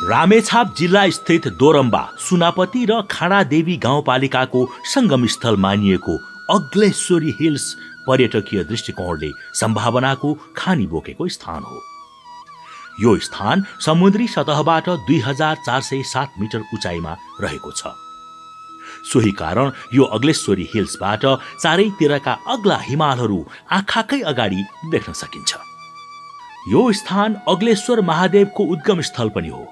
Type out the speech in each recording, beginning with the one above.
रामेछाप जिल्ला स्थित दोरम्बा, सुनापति र खाडादेवी गाउँपालिकाको संगमस्थल मानिएको अग्लेश्वरी हिल्स पर्यटकीय दृष्टिकोणले सम्भावनाको खानी बोकेको स्थान हो। यो स्थान समुद्री सतहबाट 2407 मिटर उचाइमा रहेको छ। सोही कारण यो अग्लेश्वरी हिल्सबाट चारैतिरका अग्ला हिमालहरू आँखाकै अगाडि देख्न सकिन्छ। यो स्थान अग्लेश्वर महादेवको उद्गम स्थल पनि हो।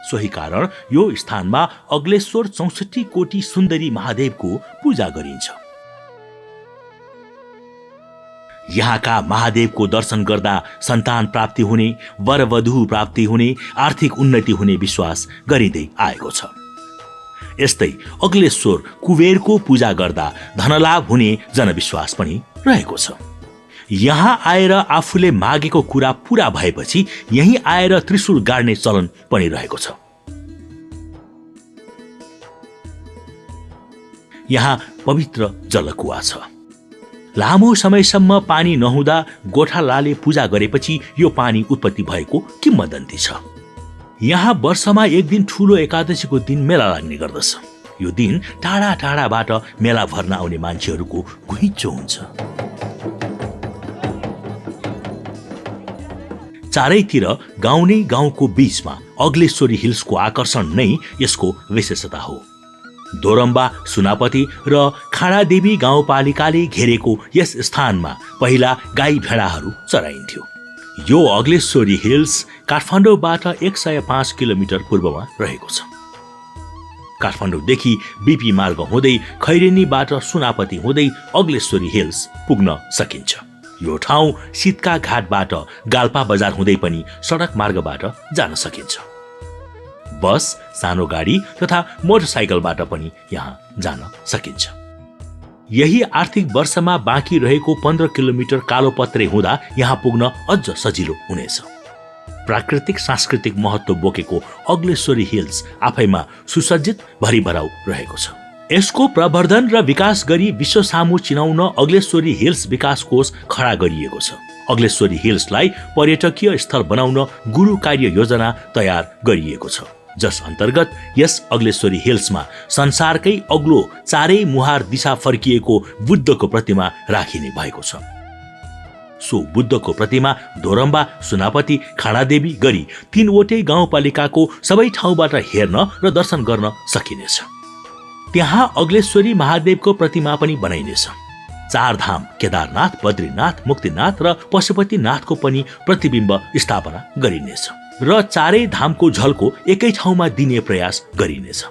सोही कारण यो स्थानमा अग्लेश्वर 64 कोटी सुन्दरी महादेवको पूजा गरिन्छ। यहाँका महादेवको दर्शन गर्दा सन्तान प्राप्ति हुने, वरवधु प्राप्ति हुने, आर्थिक उन्नति हुने विश्वास गरिँदै आएको छ। यस्तै अग्लेश्वर कुबेरको पूजा गर्दा धनलाभ हुने जनविश्वास पनि रहेको छ। यहाँ आएर आफूले मागेको कुरा पूरा भएपछि यही आएर त्रिशूल गाड्ने चलन पनि रहेको छ। यहाँ पवित्र जलकुवा छ। लामो समयसम्म पानी नहुँदा गोठालाले पूजा गरेपछि यो पानी उत्पत्ति भएको किम्वदन्ती छ। यहाँ वर्षमा एक दिन ठूलो एकादशीको दिन मेला लाग्ने गर्दछ। यो दिन टाढा टाढाबाट मेला भर्न आउने मान्छेहरूको घुइँचो हुन्छ। चारैतिर गाउँ नै गाउँको बीचमा अग्लेश्वरी हिल्सको आकर्षण नै यसको विशेषता हो। दोरम्बा, सुनापति र खाडादेवी गाउँपालिकाले घेरेको यस स्थानमा पहिला गाई भेडाहरू चराइन्थ्यो। यो अग्लेश्वरी हिल्स काठमाडौँबाट 105 किलोमिटर पूर्वमा रहेको छ। काठमाडौँदेखि बीपी मार्ग हुँदै खैरेनीबाट सुनापति हुँदै अग्लेश्वरी हिल्स पुग्न सकिन्छ। यो ठाउँ सितका घाटबाट गाल्पा बजार हुँदै पनि सडक मार्गबाट जान सकिन्छ। बस, सानो गाडी तथा मोटरसाइकलबाट पनि यहाँ जान सकिन्छ। यही आर्थिक वर्षमा बाँकी रहेको 15 किलोमिटर कालोपत्रे हुँदा यहाँ पुग्न अझ सजिलो हुनेछ। प्राकृतिक सांस्कृतिक महत्त्व बोकेको अग्लेश्वरी हिल्स आफैमा सुसज्जित भरिभराउ रहेको छ। यसको प्रवर्धन र विकास गरी विश्व सामु चिनाउन अग्लेश्वरी हिल्स विकास कोष खडा गरिएको छ। अग्लेश्वरी हिल्सलाई पर्यटकीय स्थल बनाउन गुरु कार्य योजना तयार गरिएको छ, जस अन्तर्गत यस अग्लेश्वरी हिल्समा संसारकै अग्लो चारै मुहार दिशा फर्किएको बुद्धको प्रतिमा राखिने भएको छ। सो बुद्धको प्रतिमा दोरम्बा, सुनापति, खाडादेवी गरी 3वटै गाउँपालिकाको सबै ठाउँबाट हेर्न र दर्शन गर्न सकिनेछ। त्यहाँ अग्लेश्वरी महादेवको प्रतिमा पनि बनाइनेछ। 4 धाम केदारनाथ, बद्रीनाथ, मुक्तिनाथ र पशुपतिनाथको पनि प्रतिबिम्ब स्थापना गरिनेछ र चारै धामको झल्को एकै ठाउँमा दिने प्रयास गरिनेछ।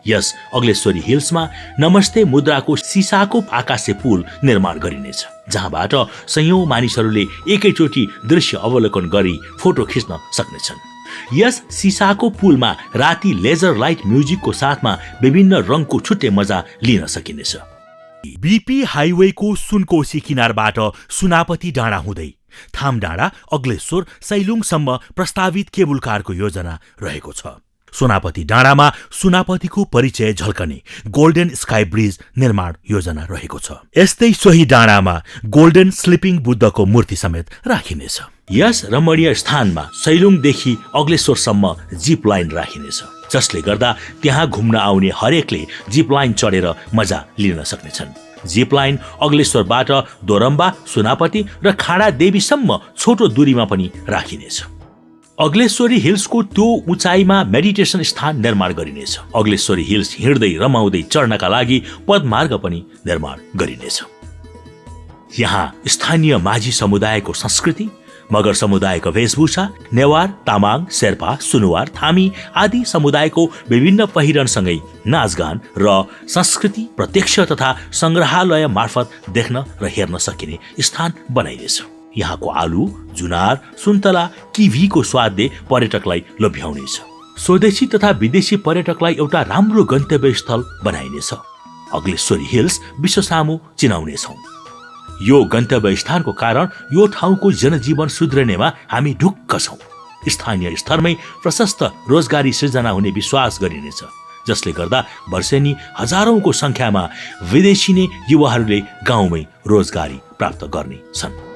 यस अग्लेश्वरी हिल्समा नमस्ते मुद्राको सिसाको आकाशे पुल निर्माण गरिनेछ, जहाँबाट सयौं मानिसहरूले एकैचोटि दृश्य अवलोकन गरी फोटो खिच्न सक्नेछन्। यस सिसाको पुलमा राति लेजर लाइट म्युजिकको साथमा विभिन्न रङको छुट्टै मजा लिन सकिनेछ। बीपी हाइवेको सुनकोशी किनारबाट सुनापति डाँडा हुँदै थाम डाँडा, अग्लेश्वर, सैलुङसम्म प्रस्तावित केबुल कारको योजना रहेको छ। सुनापति डाँडामा सुनापतिको परिचय झल्कने गोल्डन स्काई ब्रिज निर्माण योजना रहेको छ। यस्तै सोही डाँडामा गोल्डन स्लिपिङ बुद्धको मूर्ति समेत राखिनेछ। यस रमणीय स्थानमा सैलुङदेखि अग्लेश्वरसम्म जिप लाइन राखिनेछ, जसले गर्दा त्यहाँ घुम्न आउने हरेकले जिप लाइन चढेर मजा लिन सक्नेछन्। जिप लाइन अग्लेश्वरबाट दोरम्बा, सुनापति र खाडादेवीसम्म छोटो दूरीमा पनि राखिनेछ। अग्लेश्वरी हिल्सको त्यो उचाइमा मेडिटेसन स्थान निर्माण गरिनेछ। अग्लेश्वरी हिल्स हिँड्दै रमाउँदै चढ्नका लागि पदमार्ग पनि निर्माण गरिनेछ। यहाँ स्थानीय माझी समुदायको संस्कृति, मगर समुदायको वेशभूषा, नेवार, तामाङ, शेर्पा, सुनुवार, थामी आदि समुदायको विभिन्न पहिरनसँगै नाचगान र संस्कृति प्रत्यक्ष तथा संग्रहालय मार्फत देख्न र हेर्न सकिने स्थान बनाइनेछ। यहाँको आलु, जुनार, सुन्तला, किवीको स्वादले पर्यटकलाई लोभ्याउनेछ। स्वदेशी तथा विदेशी पर्यटकलाई एउटा राम्रो गन्तव्य स्थल बनाइनेछ। अग्लेश्वरी हिल्स विश्व सामु चिनाउनेछौँ। यो गन्तव्य स्थानको कारण यो ठाउँको जनजीवन सुध्रनेमा हामी ढुक्क छौँ। स्थानीय स्तरमै प्रशस्त रोजगारी सृजना हुने विश्वास गरिनेछ, जसले गर्दा वर्षेनी हजारौंको संख्यामा विदेशी युवाहरूले गाउँमै रोजगारी प्राप्त गर्ने छन्।